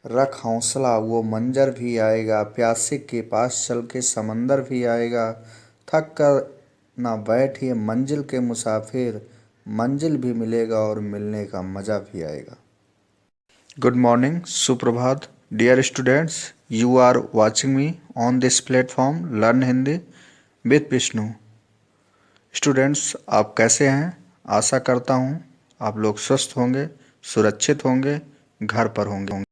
रख हौसला वो मंजर भी आएगा, प्यासे के पास चल के समंदर भी आएगा। थक कर ना बैठिए मंजिल के मुसाफिर, मंजिल भी मिलेगा और मिलने का मज़ा भी आएगा। गुड मॉर्निंग, सुप्रभात, dear students. You are watching me on this platform learn Hindi with Vishnu. Students, आप कैसे हैं? आशा करता हूँ आप लोग स्वस्थ होंगे, सुरक्षित होंगे, घर पर होंगे।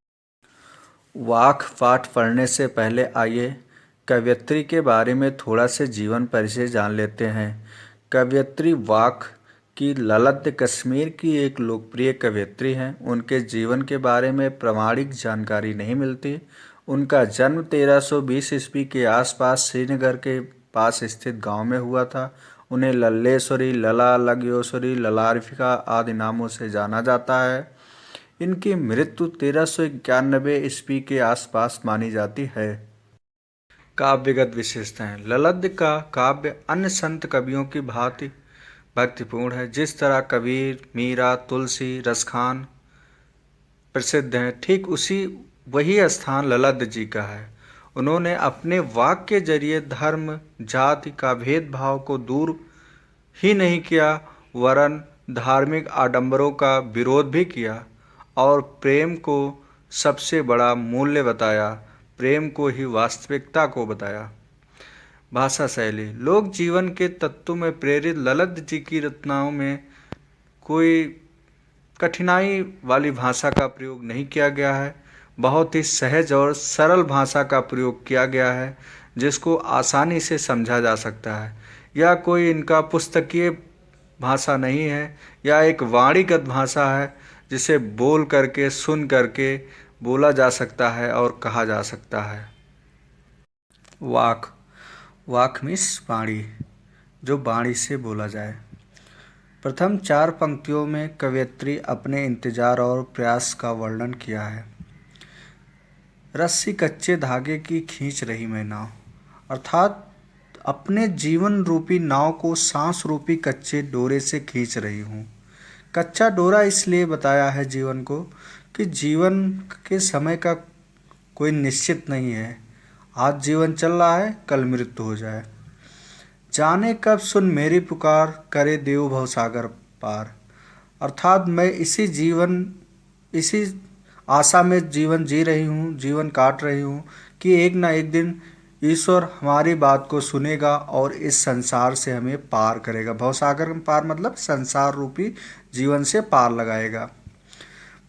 वाक पाठ पढ़ने से पहले आइए कवयित्री के बारे में थोड़ा से जीवन परिचय जान लेते हैं। कवयित्री वाक की ललित कश्मीर की एक लोकप्रिय कवयित्री हैं। उनके जीवन के बारे में प्रामाणिक जानकारी नहीं मिलती। उनका जन्म 1320 ईस्वी के आसपास श्रीनगर के पास स्थित गांव में हुआ था। उन्हें लल्लेश्वरी, लला लज्ञेश्वरी, ललारिफिका आदि नामों से जाना जाता है। इनकी मृत्यु 1391 ईस्वी के आसपास मानी जाती है। काव्यगत विशेषताएं। ललद्य का काव्य अन्य संत कवियों की भांति भक्तिपूर्ण है। जिस तरह कबीर, मीरा, तुलसी, रसखान प्रसिद्ध हैं, ठीक वही स्थान ललद्य जी का है। उन्होंने अपने वाक के जरिए धर्म जाति का भेदभाव को दूर ही नहीं किया, वरन धार्मिक आडंबरों का विरोध भी किया और प्रेम को सबसे बड़ा मूल्य बताया, प्रेम को ही वास्तविकता को बताया। भाषा शैली। लोक जीवन के तत्वों में प्रेरित ललित जी की रचनाओं में कोई कठिनाई वाली भाषा का प्रयोग नहीं किया गया है। बहुत ही सहज और सरल भाषा का प्रयोग किया गया है जिसको आसानी से समझा जा सकता है। यह कोई इनका पुस्तकीय भाषा नहीं है, यह एक वाणीगत भाषा है जिसे बोल करके, सुन करके बोला जा सकता है और कहा जा सकता है। वाक। वाक मीन्स वाणी, जो वाणी से बोला जाए। प्रथम 4 पंक्तियों में कवयित्री अपने इंतजार और प्रयास का वर्णन किया है। रस्सी कच्चे धागे की खींच रही मैं नाव, अर्थात अपने जीवन रूपी नाव को सांस रूपी कच्चे डोरे से खींच रही हूँ। कच्चा डोरा इसलिए बताया है जीवन को कि जीवन के समय का कोई निश्चित नहीं है। आज जीवन चल रहा है, कल मृत्यु हो जाए। जाने कब सुन मेरी पुकार, करे देव भवसागर पार। अर्थात मैं इसी आशा में जीवन जी रही हूँ, जीवन काट रही हूँ कि एक ना एक दिन ईश्वर हमारी बात को सुनेगा और इस संसार से हमें पार करेगा। भवसागर में पार मतलब संसार रूपी जीवन से पार लगाएगा।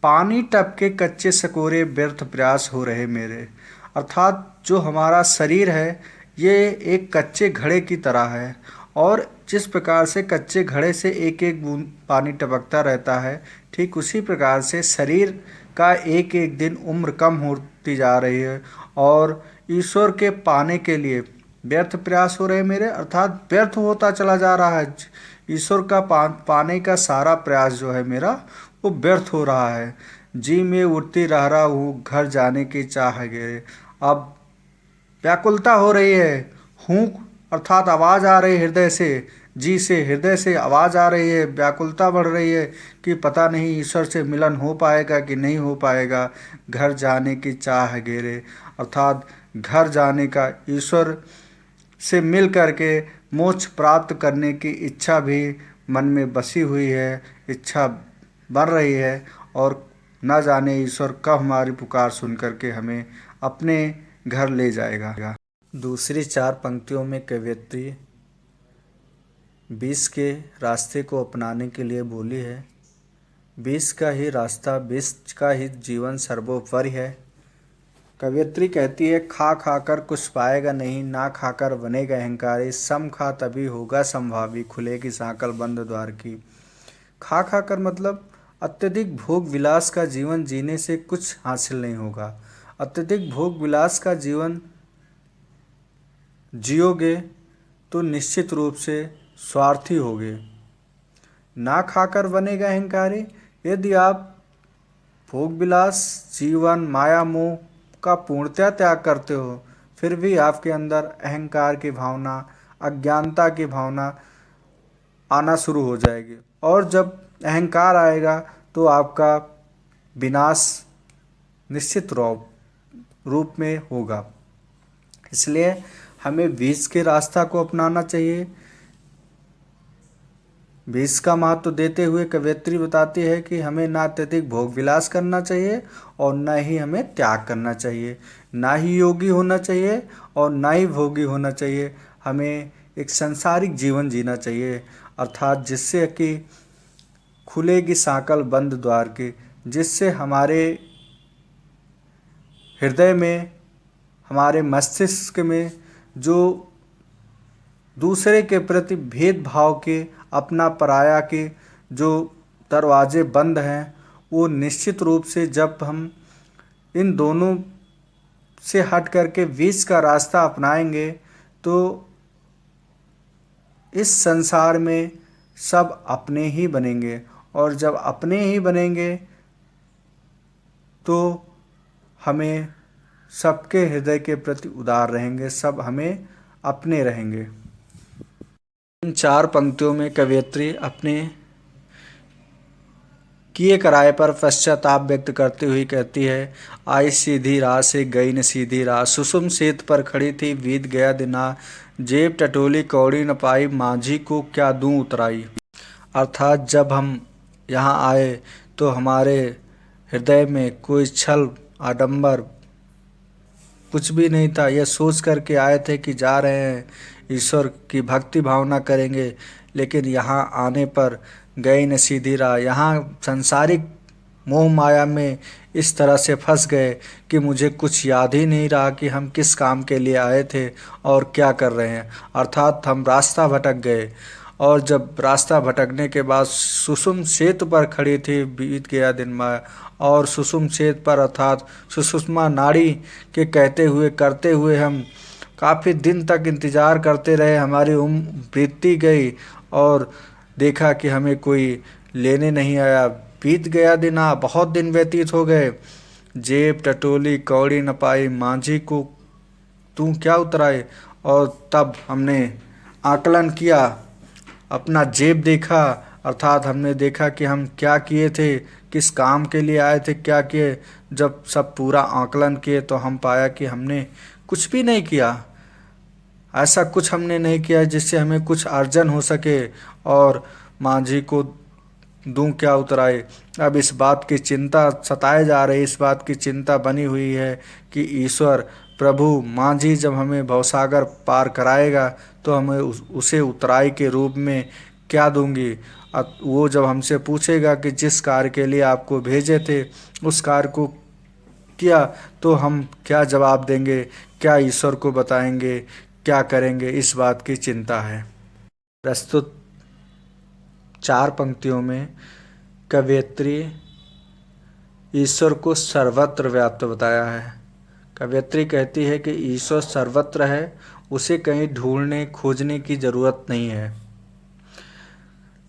पानी टपके कच्चे सकोरे व्यर्थ प्रयास हो रहे मेरे। अर्थात जो हमारा शरीर है ये एक कच्चे घड़े की तरह है और जिस प्रकार से कच्चे घड़े से एक एक बूंद पानी टपकता रहता है, ठीक उसी प्रकार से शरीर का एक एक दिन उम्र कम होती जा रही है और ईश्वर के पाने के लिए व्यर्थ प्रयास हो रहे मेरे, अर्थात व्यर्थ होता चला जा रहा है। ईश्वर का पाने का सारा प्रयास जो है मेरा वो व्यर्थ हो रहा है। जी में उठती रहा हूँ, घर जाने की चाह गए। अब व्याकुलता हो रही है, हूँ अर्थात आवाज़ आ रही है हृदय से, जी से, हृदय से आवाज़ आ रही है, व्याकुलता बढ़ रही है कि पता नहीं ईश्वर से मिलन हो पाएगा कि नहीं हो पाएगा। घर जाने की चाह घेरे, अर्थात घर जाने का, ईश्वर से मिल करके मोक्ष प्राप्त करने की इच्छा भी मन में बसी हुई है, इच्छा बढ़ रही है और न जाने ईश्वर कब हमारी पुकार सुन करके हमें अपने घर ले जाएगा। दूसरी 4 पंक्तियों में कवयित्री विष के रास्ते को अपनाने के लिए बोली है। विष का ही रास्ता, विष का ही जीवन सर्वोपरि है। कवयित्री कहती है, खा खा कर कुछ पाएगा नहीं, ना खाकर बनेगा अहंकारी, सम खा तभी होगा संभावी, खुलेगी सांकल बंद द्वार की। खा खा कर मतलब अत्यधिक भोग विलास का जीवन जीने से कुछ हासिल नहीं होगा। अत्यधिक भोग विलास का जीवन जियोगे तो निश्चित रूप से स्वार्थी होगे। ना खाकर बनेगा अहंकारी, यदि आप भोग विलास, जीवन, माया, मोह का पूर्णतया त्याग करते हो फिर भी आपके अंदर अहंकार की भावना, अज्ञानता की भावना आना शुरू हो जाएगी और जब अहंकार आएगा तो आपका विनाश निश्चित रूप में होगा। इसलिए हमें बीच के रास्ता को अपनाना चाहिए। बीच का महत्व देते हुए कवयित्री बताती है कि हमें ना अत्यधिक भोग विलास करना चाहिए और न ही हमें त्याग करना चाहिए, ना ही योगी होना चाहिए और ना ही भोगी होना चाहिए। हमें एक सांसारिक जीवन जीना चाहिए, अर्थात जिससे कि खुलेगी साकल बंद द्वार की, जिससे हमारे हृदय में, हमारे मस्तिष्क में जो दूसरे के प्रति भेदभाव के, अपना पराया के जो दरवाजे बंद हैं, वो निश्चित रूप से जब हम इन दोनों से हट करके बीच का रास्ता अपनाएंगे तो इस संसार में सब अपने ही बनेंगे। और जब अपने ही बनेंगे तो हमें सबके हृदय के प्रति उदार रहेंगे, सब हमें अपने रहेंगे। इन 4 पंक्तियों में कवयित्री अपने किए कराए पर पश्चाताप व्यक्त करती हुई कहती है, आई सीधी राह से गई न सीधी राह, सुषुम सेत पर खड़ी थी बीत गया दिना, जेब टटोली कौड़ी न पाई, माझी को क्या दूं उतराई। अर्थात जब हम यहाँ आए तो हमारे हृदय में कोई छल आडंबर कुछ भी नहीं था। यह सोच करके आए थे कि जा रहे हैं ईश्वर की भक्ति भावना करेंगे, लेकिन यहाँ आने पर गए न सीधी राह। यहाँ सांसारिक मोह माया में इस तरह से फंस गए कि मुझे कुछ याद ही नहीं रहा कि हम किस काम के लिए आए थे और क्या कर रहे हैं। अर्थात हम रास्ता भटक गए। और जब रास्ता भटकने के बाद सुषुम सेतु पर खड़ी थी बीत गया दिन माया, और सुषुम सेतु पर अर्थात सुषुम्ना नाड़ी के कहते हुए करते हुए हम काफ़ी दिन तक इंतज़ार करते रहे। हमारी उम्र बीतती गई और देखा कि हमें कोई लेने नहीं आया। बीत गया दिन, बहुत दिन व्यतीत हो गए। जेब टटोली कौड़ी न पाई, माझी को तू क्या उतराए। और तब हमने आकलन किया, अपना जेब देखा, अर्थात हमने देखा कि हम क्या किए थे, किस काम के लिए आए थे, क्या किए। जब सब पूरा आकलन किए तो हम पाया कि हमने कुछ भी नहीं किया। ऐसा कुछ हमने नहीं किया जिससे हमें कुछ अर्जन हो सके, और माझी को दूं क्या उतराए। अब इस बात की चिंता सताए जा रही, इस बात की चिंता बनी हुई है कि ईश्वर प्रभु माझी जब हमें भवसागर पार कराएगा तो हमें उसे उतराई के रूप में क्या दूंगी। अब वो जब हमसे पूछेगा कि जिस कार्य के लिए आपको भेजे थे उस कार्य को किया तो हम क्या जवाब देंगे, क्या ईश्वर को बताएंगे, क्या करेंगे, इस बात की चिंता है। प्रस्तुत 4 पंक्तियों में कवयित्री ईश्वर को सर्वत्र व्याप्त बताया है। कवयित्री कहती है कि ईश्वर सर्वत्र है, उसे कहीं ढूंढने खोजने की जरूरत नहीं है।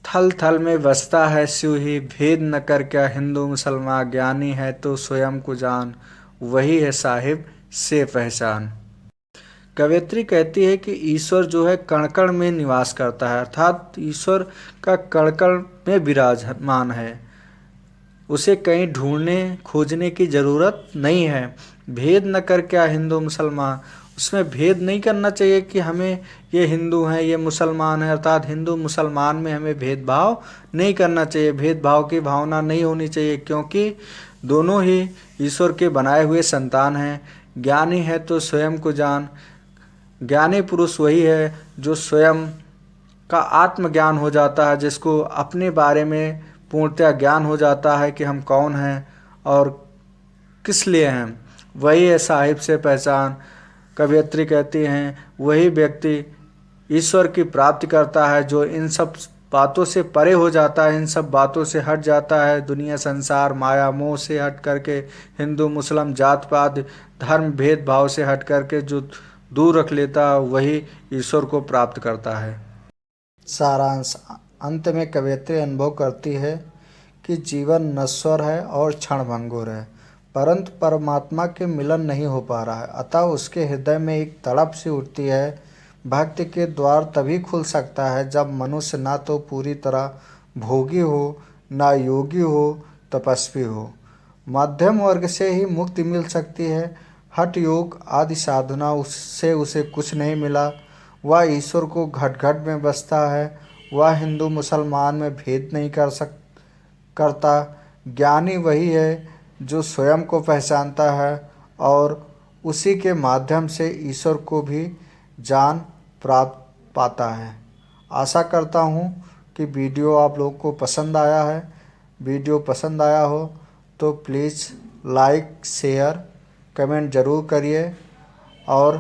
थल थल में बसता है शिव ही, भेद न कर क्या हिंदू मुसलमान, ज्ञानी है तो स्वयं को जान, वही है साहिब से पहचान। कवयित्री कहती है कि ईश्वर जो है कण कण में निवास करता है, अर्थात ईश्वर का कण कण में विराजमान है, उसे कहीं ढूंढने खोजने की ज़रूरत नहीं है। भेद न कर क्या हिंदू मुसलमान, उसमें भेद नहीं करना चाहिए कि हमें ये हिंदू हैं ये मुसलमान हैं, अर्थात हिंदू मुसलमान में हमें भेदभाव नहीं करना चाहिए, भेदभाव की भावना नहीं होनी चाहिए, क्योंकि दोनों ही ईश्वर के बनाए हुए संतान हैं। ज्ञानी है तो स्वयं को जान, ज्ञानी पुरुष वही है जो स्वयं का आत्मज्ञान हो जाता है, जिसको अपने बारे में पूर्णतः ज्ञान हो जाता है कि हम कौन हैं और किस लिए हैं, वही है साहिब से पहचान। कवयित्री कहती हैं वही व्यक्ति ईश्वर की प्राप्ति करता है जो इन सब बातों से परे हो जाता है, इन सब बातों से हट जाता है, दुनिया संसार माया मोह से हट करके, हिंदू मुस्लिम जात पात धर्म भेदभाव से हट करके जो दूर रख लेता है वही ईश्वर को प्राप्त करता है। सारांश, अंत में कवयित्री अनुभव करती है कि जीवन नश्वर है और क्षणभंगुर है, परंतु परमात्मा के मिलन नहीं हो पा रहा है। अतः उसके हृदय में एक तड़प सी उठती है। भक्ति के द्वार तभी खुल सकता है जब मनुष्य ना तो पूरी तरह भोगी हो, ना योगी हो, तपस्वी हो। मध्यम वर्ग से ही मुक्ति मिल सकती है। हठ योग आदि साधना उससे उसे कुछ नहीं मिला। वह ईश्वर को घट घट में बसता है। वह हिंदू मुसलमान में भेद नहीं करता। ज्ञानी वही है जो स्वयं को पहचानता है और उसी के माध्यम से ईश्वर को भी जान प्राप्त पाता है। आशा करता हूँ कि वीडियो आप लोगों को पसंद आया है। वीडियो पसंद आया हो तो प्लीज़ लाइक शेयर कमेंट ज़रूर करिए और